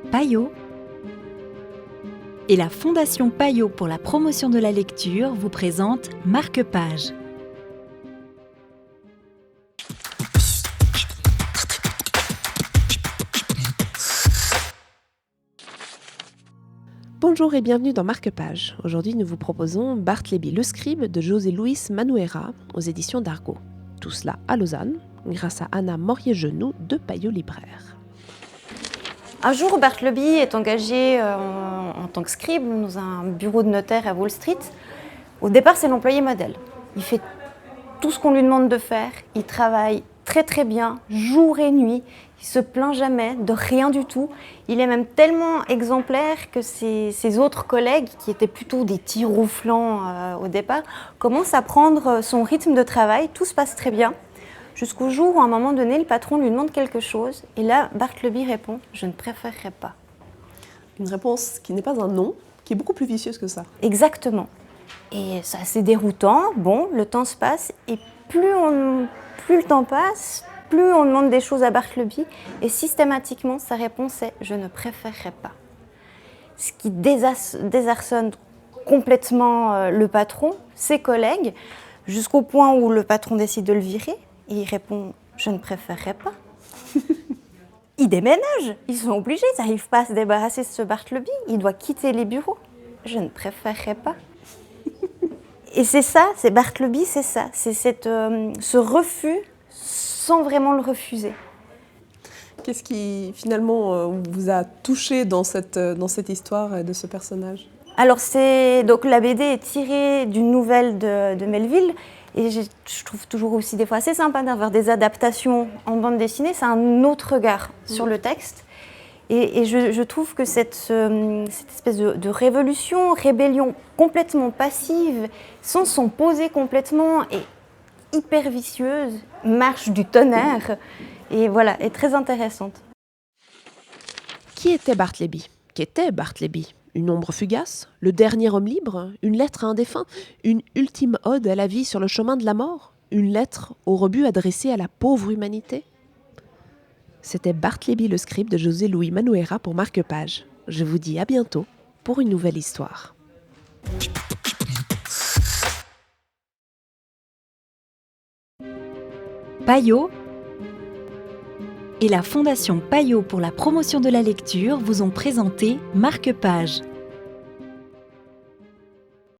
Payot et la Fondation Payot pour la promotion de la lecture vous présente Marque-Page. Bonjour et bienvenue dans Marque-Page. Aujourd'hui, nous vous proposons Bartleby le Scribe de José Luis Manuera aux éditions d'Argo. Tout cela à Lausanne, grâce à Anna Morier-Genoux de Payot Libraire. Un jour, Bartleby est engagé en tant que scribe dans un bureau de notaire à Wall Street. Au départ, c'est l'employé modèle. Il fait tout ce qu'on lui demande de faire. Il travaille très très bien, jour et nuit. Il se plaint jamais de rien du tout. Il est même tellement exemplaire que ses autres collègues, qui étaient plutôt des tirouflants au départ, commencent à prendre son rythme de travail. Tout se passe très bien. Jusqu'au jour où, à un moment donné, le patron lui demande quelque chose. Et là, Bartleby répond « Je ne préférerais pas ». Une réponse qui n'est pas un non, qui est beaucoup plus vicieuse que ça. Exactement. Et ça, c'est déroutant. Bon, le temps se passe. Et plus le temps passe, plus on demande des choses à Bartleby. Et systématiquement, sa réponse est « Je ne préférerais pas ». Ce qui désarçonne complètement le patron, ses collègues, jusqu'au point où le patron décide de le virer. Et il répond « Je ne préférerais pas ». Ils déménagent, ils sont obligés, ils n'arrivent pas à se débarrasser de ce Bartleby. Il doit quitter les bureaux. Je ne préférerais pas. Et c'est ça, c'est Bartleby, c'est ça. C'est ce refus sans vraiment le refuser. Qu'est-ce qui, finalement, vous a touché dans cette histoire de ce personnage ? Alors, donc la BD est tirée d'une nouvelle de Melville. Et je trouve toujours aussi des fois assez sympa d'avoir des adaptations en bande dessinée. C'est un autre regard sur le texte. Et je trouve que cette espèce de rébellion complètement passive, sans s'en poser complètement, et hyper vicieuse, marche du tonnerre, et voilà, est très intéressante. Qui était Bartleby ? Qu'était Bartleby ? Une ombre fugace ? Le dernier homme libre ? Une lettre à un défunt ? Une ultime ode à la vie sur le chemin de la mort ? Une lettre au rebut adressée à la pauvre humanité ? C'était Bartleby le Scribe de José Luis Manuera pour Marque-Page. Je vous dis à bientôt pour une nouvelle histoire. Payot et la Fondation Payot pour la promotion de la lecture vous ont présenté Marque-Page.